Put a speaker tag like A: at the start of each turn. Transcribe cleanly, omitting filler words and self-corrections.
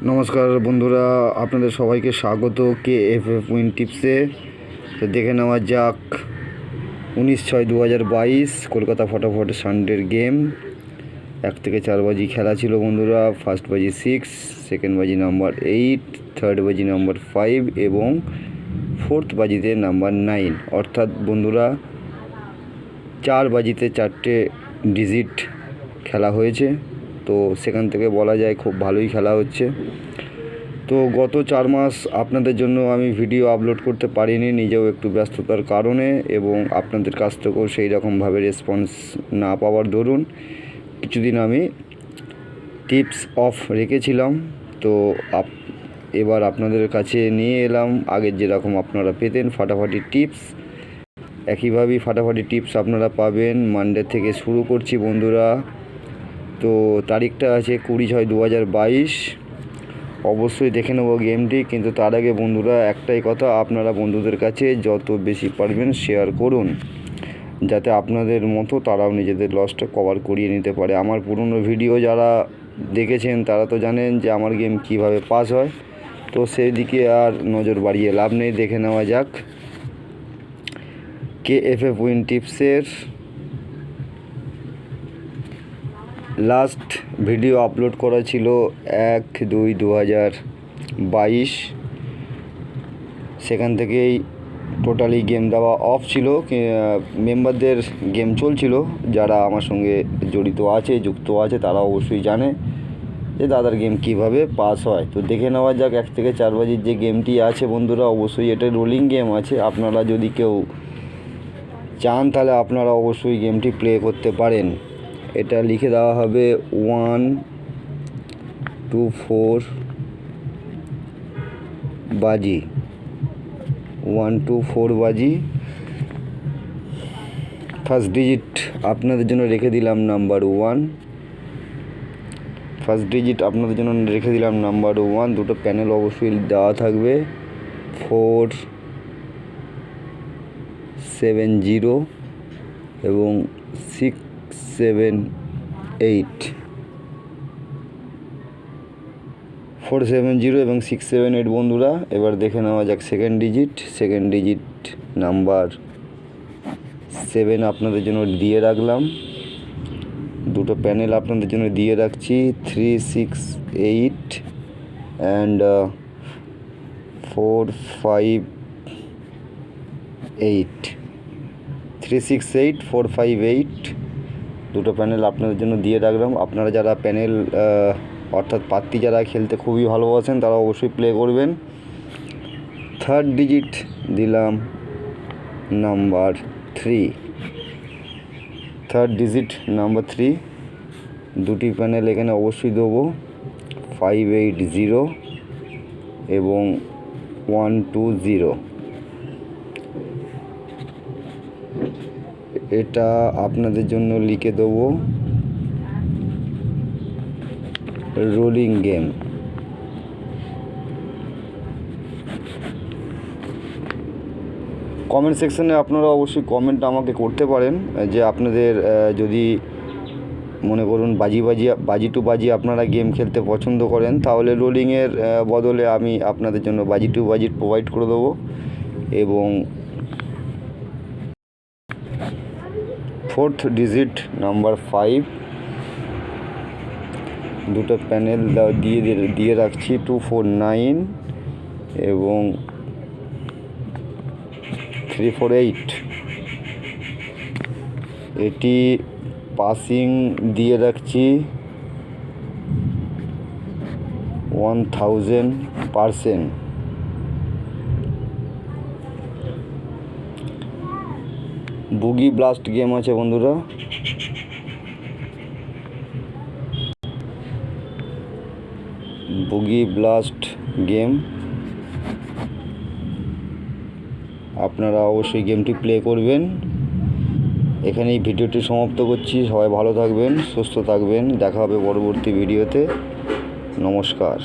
A: নমস্কার বন্ধুরা, আপনাদের সবাইকে স্বাগত KFF উইন টিপসে। তো দেখে নেওয়া যাক 19/6/2022 কলকাতা ফটাফট সানডের গেম। 1 থেকে 4 বাজি খেলা ছিল বন্ধুরা। ফার্স্ট বাজি 6, সেকেন্ড বাজি নাম্বার 8, থার্ড বাজি নাম্বার 5 এবং ফোর্থ বাজিতে নাম্বার 9। অর্থাৎ বন্ধুরা 4 বাজিতে 4টে ডিজিট খেলা হয়েছে। তো সেখান থেকে বলা যায় খুব ভালোই খেলা হচ্ছে। তো গত 4 মাস আপনাদের জন্য আমি ভিডিও আপলোড করতে পারিনি, নিজেও একটু ব্যস্ততার কারণে, এবং আপনাদের কাছ থেকেও সেই রকমভাবে রেসপন্স না পাওয়ার দরুন কিছুদিন আমি টিপস অফ রেখেছিলাম। তো এবার আপনাদের কাছে নিয়ে এলাম আগের যেরকম আপনারা পেতেন ফাটাফাটি টিপস। একইভাবেই ফাটাফাটি টিপস আপনারা পাবেন। মানডে থেকে শুরু করছি বন্ধুরা। তো তারিখটা আছে 20/6/2022। অবশ্যই দেখে নেব গেমটি, কিন্তু তার আগে বন্ধুরা একটাই কথা, আপনারা বন্ধুদের কাছে যত বেশি পারবেন শেয়ার করুন, যাতে আপনাদের মতো তারাও নিজেদের লসটা কভার করিয়ে নিতে পারে। আমার পুরনো ভিডিও যারা দেখেছেন তারা তো জানেন যে আমার গেম কিভাবে পাস হয়। তো সেই দিকে আর নজর বাড়িয়ে লাভ নেই। দেখে নেওয়া যাক KFF উইন টিপসের লাস্ট ভিডিও আপলোড করা ছিল 1/2/2022। সেখান থেকেই টোটালি গেম দেওয়া অফ ছিল। মেম্বারদের গেম চলছিল, যারা আমার সঙ্গে জড়িত আছে, যুক্ত আছে, তারা অবশ্যই জানে যে দাদার গেম কিভাবে পাস হয়। তো দেখে নেওয়া যাক 1 থেকে 4 বাজির যে গেমটি আছে বন্ধুরা। অবশ্যই এটা রোলিং গেম আছে। আপনারা যদি কেউ চান তাহলে আপনারা অবশ্যই গেমটি প্লে করতে পারেন। এটা লিখে দেওয়া হবে 1 2 4 বাজি, 1 2 4 বাজি। ফার্স্ট ডিজিট আপনাদের জন্য রেখে দিলাম নাম্বার 1। ফার্স্ট ডিজিট আপনাদের জন্য রেখে দিলাম নাম্বার 1। দুটো প্যানেল অবশ্যই দেওয়া থাকবে 470 এবং 678। 470 এবং 678 বন্ধুরা। এবার দেখে নেওয়া যাক সেকেন্ড ডিজিট নাম্বার 7 আপনাদের জন্য দিয়ে রাখলাম। দুটো প্যানেল আপনাদের জন্য দিয়ে রাখছি 368 অ্যান্ড 458। 368 458 দুটো প্যানেল আপনাদের জন্য দিয়ে রাখলাম। আপনারা যারা প্যানেল অর্থাৎ পাত্তি যারা খেলতে খুবই ভালোবাসেন তারা অবশ্যই প্লে করবেন। থার্ড ডিজিট দিলাম নাম্বার 3। থার্ড ডিজিট নাম্বার 3 দুটি প্যানেল এখানে অবশ্যই দেবো 580 এবং 120। এটা আপনাদের জন্য লিখে দেবো রোলিং গেম। কমেন্ট সেকশনে আপনারা অবশ্যই কমেন্ট আমাকে করতে পারেন যে আপনাদের যদি মনে করুন বাজি টু বাজি আপনারা গেম খেলতে পছন্দ করেন, তাহলে রোলিংয়ের বদলে আমি আপনাদের জন্য বাজি টু বাজি প্রোভাইড করে দেবো। এবং ফোর্থ ডিজিট নাম্বার 5 দুটো প্যানেল দিয়ে রাখছি 249 এবং 348। এটি পাসিং দিয়ে রাখছি 1000%। বুগি ব্লাস্ট গেম আছে বন্ধুরা। বুগি ব্লাস্ট গেম আপনারা অবশ্যই গেমটি প্লে করবেন। এখানেই ভিডিওটি সমাপ্ত করছি। সবাই ভালো থাকবেন, সুস্থ থাকবেন। দেখা হবে পরবর্তী ভিডিওতে। নমস্কার।